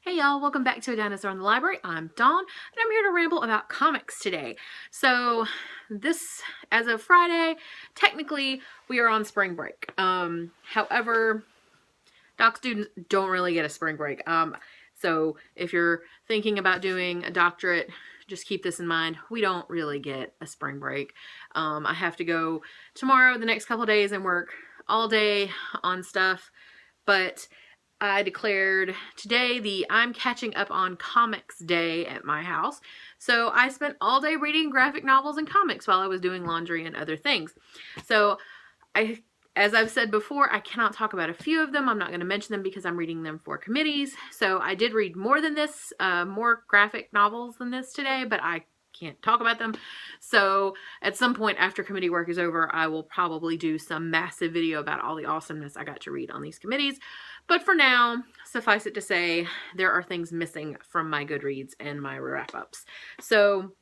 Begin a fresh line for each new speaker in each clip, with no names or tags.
Hey y'all, welcome back to A Dinosaur in the Library. I'm Dawn, and I'm here to ramble about comics today. So this, as of Friday, technically we are on spring break. However, doc students don't really get a spring break. So if you're thinking about doing a doctorate, just keep this in mind. We don't really get a spring break. I have to go tomorrow, the next couple days, and work all day on stuff, but I declared today the I'm catching up on comics day at my house. So I spent all day reading graphic novels and comics while I was doing laundry and other things. So as I've said before, I cannot talk about a few of them. I'm not going to mention them because I'm reading them for committees. So I did read more than this, more graphic novels than this today, but I can't talk about them. So at some point after committee work is over, I will probably do some massive video about all the awesomeness I got to read on these committees. But for now, suffice it to say, there are things missing from my Goodreads and my wrap-ups. So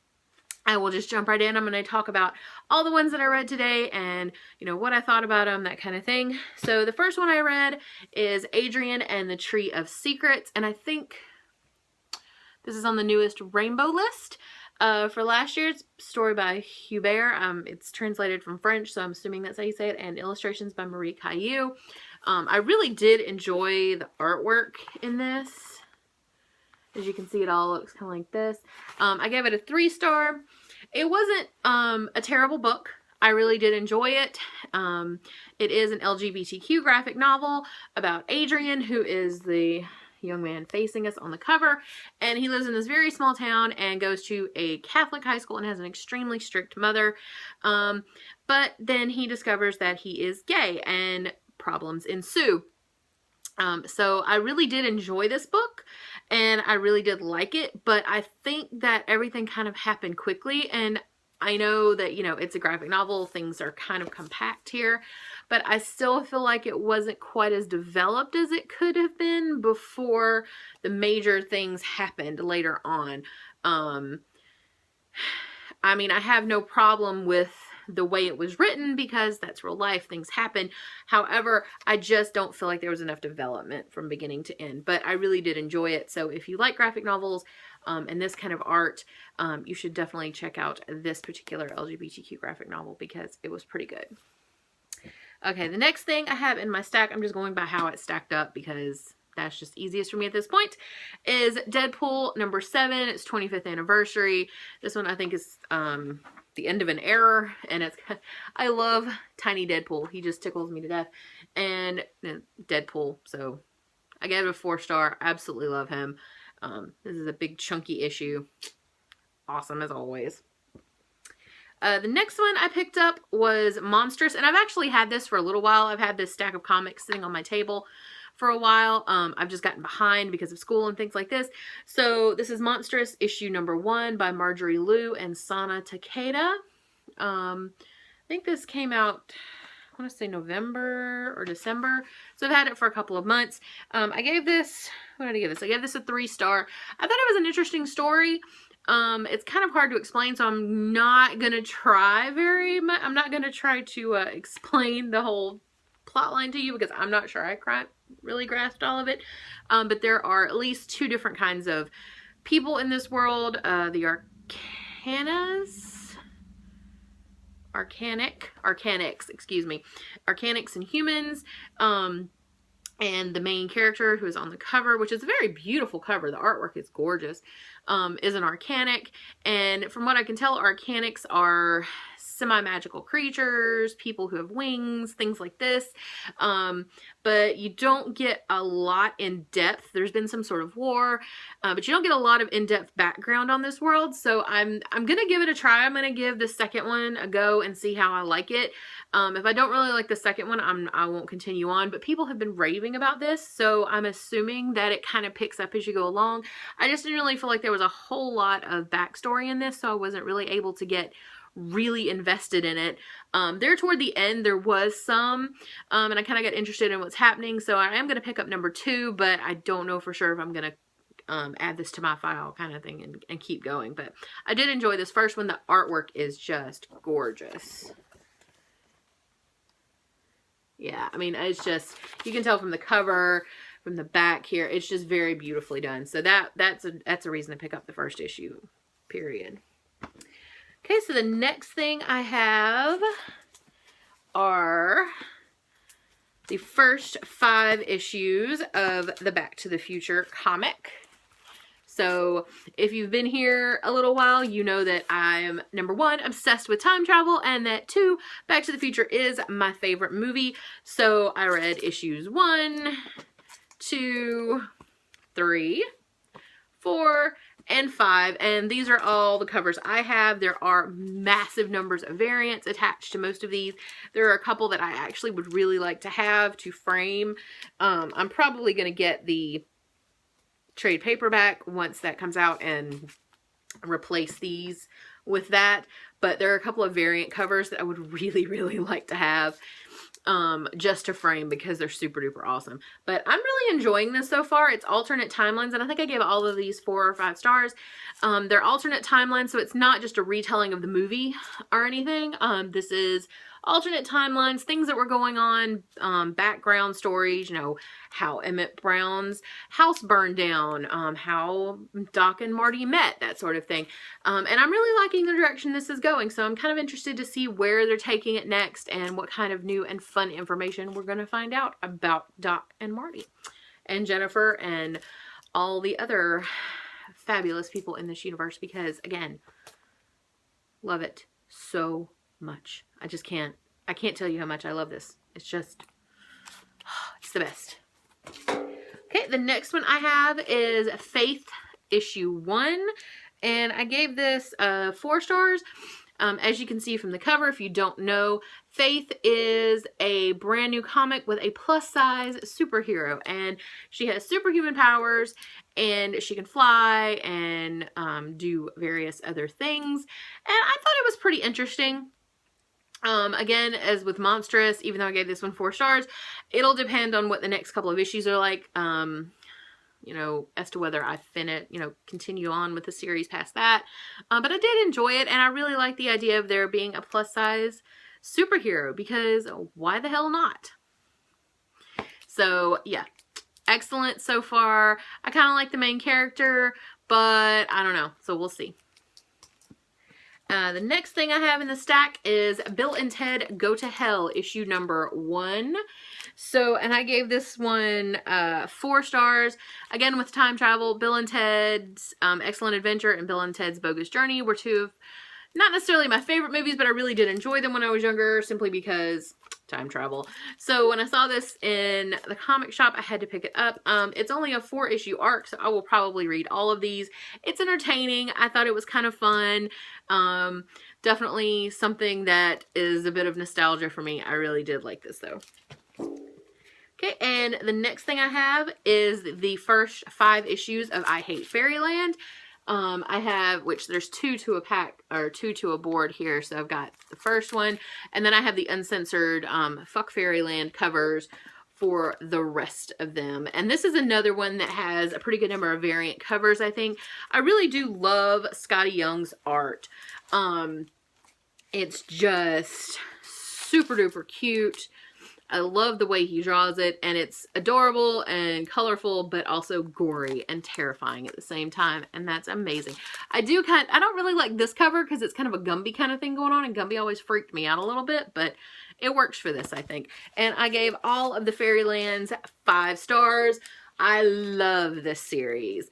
I will just jump right in. I'm going to talk about all the ones that I read today and, what I thought about them, that kind of thing. So the first one I read is Adrian and the Tree of Secrets, and I think this is on the newest Rainbow list. For last year's story by Hubert. It's translated from French, so I'm assuming that's how you say it, and illustrations by Marie Caillou. I really did enjoy the artwork in this. As you can see, it all looks kind of like this. I gave it a 3-star. It wasn't a terrible book. I really did enjoy it. It is an LGBTQ graphic novel about Adrian, who is the young man facing us on the cover, and he lives in this very small town and goes to a Catholic high school and has an extremely strict mother, but then he discovers that he is gay and problems ensue. So I really did enjoy this book and I really did like it, but I think that everything kind of happened quickly, and I know that, it's a graphic novel, things are kind of compact here, but I still feel like it wasn't quite as developed as it could have been before the major things happened later on. I mean, I have no problem with the way it was written because that's real life, things happen. However, I just don't feel like there was enough development from beginning to end, but I really did enjoy it. So if you like graphic novels and this kind of art, you should definitely check out this particular LGBTQ graphic novel because it was pretty good. Okay, the next thing I have in my stack, I'm just going by how it's stacked up because that's just easiest for me at this point, is Deadpool number 7. It's 25th anniversary. This one I think is the end of an era, and I love Tiny Deadpool. He just tickles me to death. And Deadpool, so I gave it a 4-star. Absolutely love him. This is a big chunky issue. Awesome as always. The next one I picked up was Monstrous, and I've actually had this for a little while. I've had this stack of comics sitting on my table for a while. I've just gotten behind because of school and things like this. So this is Monstrous issue number 1 by Marjorie Liu and Sana Takeda. I think this came out, I want to say November or December. So I've had it for a couple of months. I gave this, what did I give this? I gave this a 3-star. I thought it was an interesting story. It's kind of hard to explain, so I'm not going to try very much. I'm not going to try to explain the whole plot line to you because I'm not sure I really grasped all of it. But there are at least 2 different kinds of people in this world. The Arcanics, excuse me. Arcanics and humans. And the main character who is on the cover, which is a very beautiful cover, the artwork is gorgeous, is an Arcanic. And from what I can tell, Arcanics are semi-magical creatures, people who have wings, things like this. But you don't get a lot in depth. There's been some sort of war, but you don't get a lot of in-depth background on this world. So I'm going to give it a try. I'm going to give the second one a go and see how I like it. If I don't really like the second one, I won't continue on, but people have been raving about this, so I'm assuming that it kind of picks up as you go along. I just didn't really feel like there was a whole lot of backstory in this, so I wasn't really able to get really invested in it. There toward the end, there was some, and I kind of got interested in what's happening, so I am going to pick up number 2, but I don't know for sure if I'm going to add this to my file kind of thing and keep going. But I did enjoy this first one. The artwork is just gorgeous. Yeah, I mean, it's just, you can tell from the cover, from the back here. It's just very beautifully done. So that's a reason to pick up the first issue, period. Okay, so the next thing I have are the first 5 issues of the Back to the Future comic. So if you've been here a little while, you know that I'm, number 1, obsessed with time travel, and that 2, Back to the Future is my favorite movie. So I read issues 1, 2, 3, 4, and 5, and these are all the covers I have. There are massive numbers of variants attached to most of these. There are a couple that I actually would really like to have to frame. I'm probably going to get the trade paperback once that comes out and replace these with that, but there are a couple of variant covers that I would really like to have just to frame because they're super duper awesome. But I'm really enjoying this so far. It's alternate timelines, and I think I gave all of these 4 or 5 stars. They're alternate timelines, so it's not just a retelling of the movie or anything. This is alternate timelines, things that were going on, background stories, you know, how Emmett Brown's house burned down, how Doc and Marty met, that sort of thing. And I'm really liking the direction this is going, so I'm kind of interested to see where they're taking it next and what kind of new and fun information we're going to find out about Doc and Marty and Jennifer and all the other fabulous people in this universe, because again, love it so much. I can't tell you how much I love this. It's just, it's the best. Okay, the next one I have is Faith issue 1, and I gave this 4 stars. As you can see from the cover, if you don't know, Faith is a brand new comic with a plus-size superhero, and she has superhuman powers, and she can fly and do various other things, and I thought it was pretty interesting. Again, as with Monstrous, even though I gave this one 4 stars, it'll depend on what the next couple of issues are like, you know, as to whether I continue on with the series past that. But I did enjoy it, and I really like the idea of there being a plus-size superhero, because why the hell not? So, yeah, excellent so far. I kind of like the main character, but I don't know, so we'll see. The next thing I have in the stack is Bill and Ted Go to Hell, issue number 1. So, and I gave this one 4 stars. Again, with time travel, Bill and Ted's Excellent Adventure and Bill and Ted's Bogus Journey were 2 of not necessarily my favorite movies, but I really did enjoy them when I was younger, simply because time travel. So when I saw this in the comic shop, I had to pick it up. It's only a 4-issue arc, so I will probably read all of these. It's entertaining. I thought it was kind of fun. Definitely something that is a bit of nostalgia for me. I really did like this though. Okay, and the next thing I have is the first 5 issues of I Hate Fairyland. I have, which there's 2 to a pack, or 2 to a board here, so I've got the first one, and then I have the uncensored Fuck Fairyland covers for the rest of them. And this is another one that has a pretty good number of variant covers, I think. I really do love Skottie Young's art. It's just super duper cute. I love the way he draws it, and it's adorable and colorful, but also gory and terrifying at the same time, and that's amazing. I don't really like this cover because it's kind of a Gumby kind of thing going on, and Gumby always freaked me out a little bit, but it works for this, I think. And I gave all of the Fairylands 5 stars. I love this series.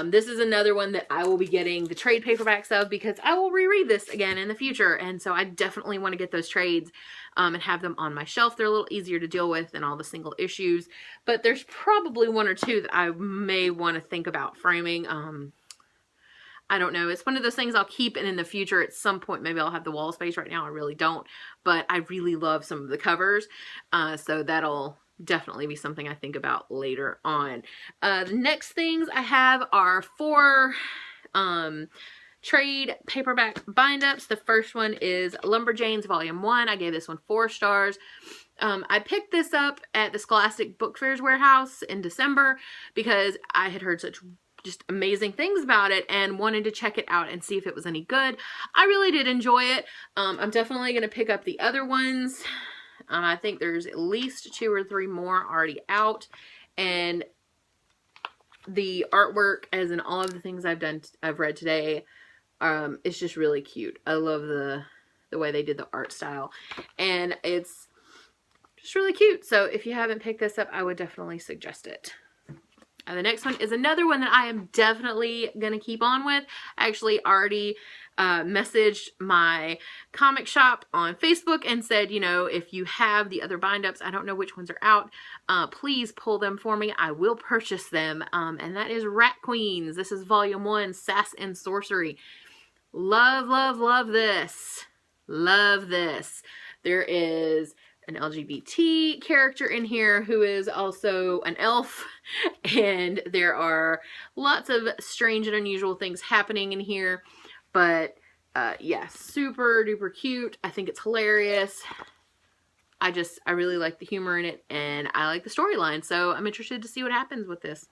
This is another one that I will be getting the trade paperbacks of because I will reread this again in the future, and so I definitely want to get those trades and have them on my shelf. They're a little easier to deal with than all the single issues, but there's probably 1 or 2 that I may want to think about framing. I don't know. It's one of those things I'll keep, and in the future at some point maybe I'll have the wall space. Right now I really don't, but I really love some of the covers, so that'll definitely be something I think about later on. The next things I have are 4 trade paperback bind-ups. The first one is Lumberjanes Volume 1. I gave this one 4 stars. I picked this up at the Scholastic Book Fairs warehouse in December because I had heard such just amazing things about it and wanted to check it out and see if it was any good. I really did enjoy it. I'm definitely going to pick up the other ones. I think there's at least 2 or 3 more already out, and the artwork, as in all of the things I've read today, it's just really cute. I love the way they did the art style, and it's just really cute. So if you haven't picked this up, I would definitely suggest it. The next one is another one that I am definitely going to keep on with. I actually already messaged my comic shop on Facebook and said, you know, if you have the other bind-ups, I don't know which ones are out, please pull them for me. I will purchase them. And that is Rat Queens. This is volume 1, Sass and Sorcery. Love, love, love this. Love this. There is an LGBT character in here who is also an elf, and there are lots of strange and unusual things happening in here, but yeah, super duper cute. I think it's hilarious. I really like the humor in it, and I like the storyline, so I'm interested to see what happens with this.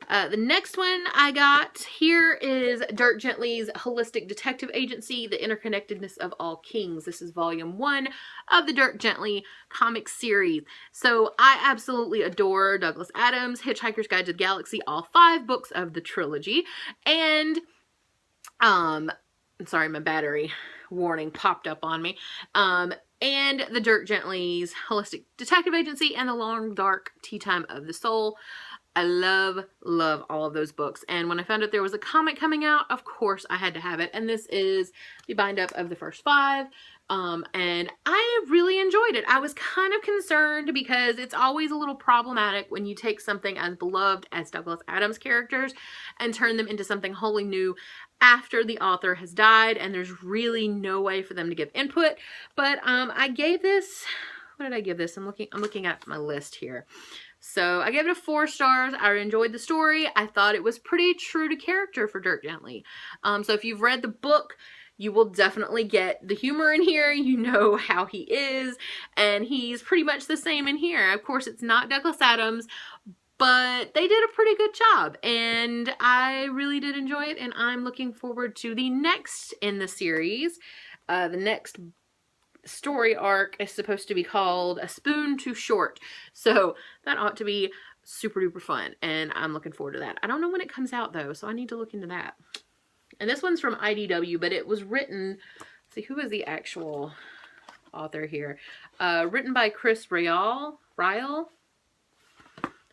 The next one I got here is Dirk Gently's Holistic Detective Agency, The Interconnectedness of All Kings. This is volume 1 of the Dirk Gently comic series. So I absolutely adore Douglas Adams, Hitchhiker's Guide to the Galaxy, all 5 books of the trilogy. And, I'm sorry, my battery warning popped up on me. And the Dirk Gently's Holistic Detective Agency and The Long Dark Tea Time of the Soul. I love, love all of those books. And when I found out there was a comic coming out, of course I had to have it. And this is the bind-up of the first 5. And I really enjoyed it. I was kind of concerned because it's always a little problematic when you take something as beloved as Douglas Adams characters and turn them into something wholly new after the author has died, and there's really no way for them to give input. But I gave this, what did I give this? I'm looking at my list here. So I gave it a 4 stars. I enjoyed the story. I thought it was pretty true to character for Dirk Gently. So if you've read the book, you will definitely get the humor in here. You know how he is, and he's pretty much the same in here. Of course, it's not Douglas Adams, but they did a pretty good job, and I really did enjoy it, and I'm looking forward to the next in the series. The next story arc is supposed to be called A Spoon Too Short, so that ought to be super duper fun, and I'm looking forward to that. I don't know when it comes out though, so I need to look into that. And this one's from IDW, but it was written, let's see, who is the actual author here? Written by Chris Ryall.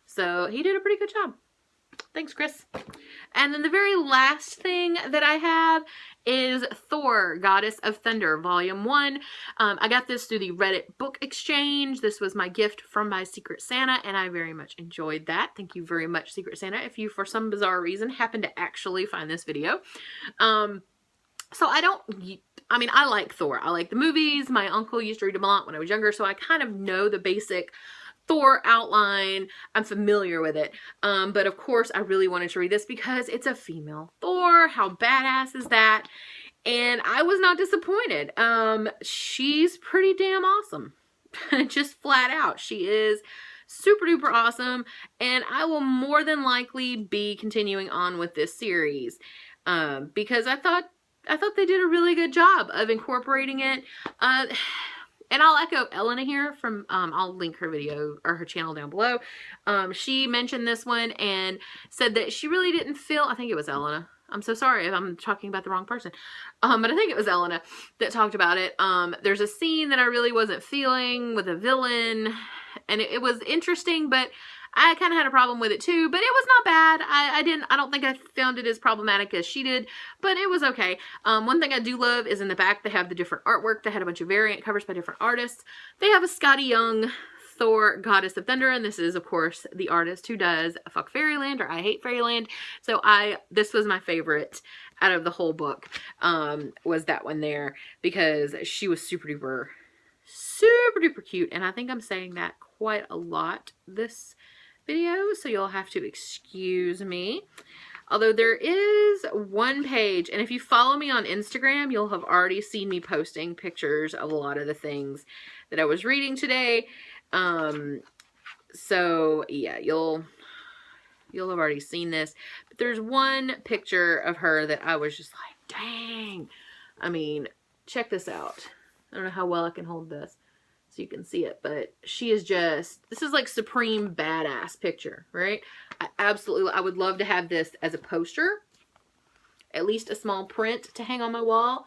So he did a pretty good job. Thanks, Chris. And then the very last thing that I have is Thor, Goddess of Thunder, Volume 1. I got this through the Reddit book exchange. This was my gift from my Secret Santa, and I very much enjoyed that. Thank you very much, Secret Santa, if you, for some bizarre reason, happen to actually find this video. So I mean, I like Thor. I like the movies. My uncle used to read them a lot when I was younger, so I kind of know the basic Thor outline. I'm familiar with it. But of course I really wanted to read this because it's a female Thor. How badass is that? And I was not disappointed. She's pretty damn awesome. Just flat out. She is super duper awesome, and I will more than likely be continuing on with this series because I thought they did a really good job of incorporating it. And I'll echo Elena here from, I'll link her video or her channel down below. She mentioned this one and said that she really didn't feel, I think it was Elena. I'm so sorry if I'm talking about the wrong person. But I think it was Elena that talked about it. There's a scene that I really wasn't feeling with a villain, and it was interesting, but I kind of had a problem with it too, but it was not bad. I don't think I found it as problematic as she did, but it was okay. One thing I do love is in the back, they have the different artwork. They had a bunch of variant covers by different artists. They have a Skottie Young Thor, Goddess of Thunder, and this is, of course, the artist who does Fuck Fairyland or I Hate Fairyland. So this was my favorite out of the whole book, was that one there, because she was super duper cute, and I think I'm saying that quite a lot this video, so you'll have to excuse me. Although there is one page, and if you follow me on Instagram, you'll have already seen me posting pictures of a lot of the things that I was reading today. So yeah, you'll have already seen this, but there's one picture of her that I was just like, dang. I mean, check this out. I don't know how well I can hold this. so you can see it, but she is just, this is like supreme badass picture, right? I would love to have this as a poster, at least a small print to hang on my wall.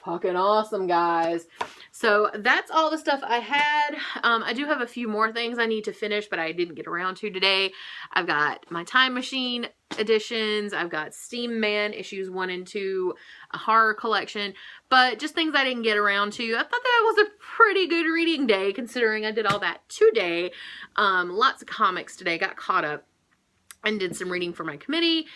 Fucking awesome, guys. So that's all the stuff I had. I do have a few more things I need to finish, but I didn't get around to today. I've got my Time Machine editions. I've got Steam Man issues 1 and 2, a horror collection, but just things I didn't get around to. I thought that was a pretty good reading day considering I did all that today. Lots of comics today. Got caught up and did some reading for my committee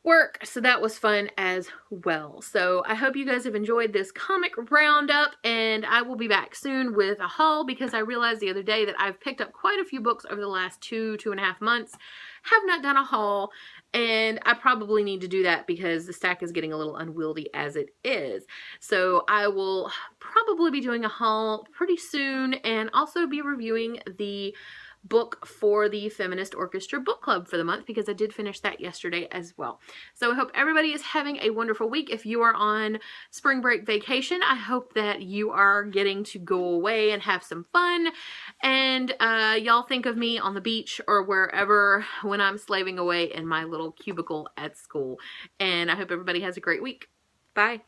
work, so that was fun as well. So I hope you guys have enjoyed this comic roundup, and I will be back soon with a haul because I realized the other day that I've picked up quite a few books over the last 2.5 months, have not done a haul, and I probably need to do that because the stack is getting a little unwieldy as it is. So I will probably be doing a haul pretty soon and also be reviewing the book for the Feminist Orchestra book club for the month because I did finish that yesterday as well. So I hope everybody is having a wonderful week. If you are on spring break vacation, I hope that you are getting to go away and have some fun, and y'all think of me on the beach or wherever when I'm slaving away in my little cubicle at school. And I hope everybody has a great week. Bye.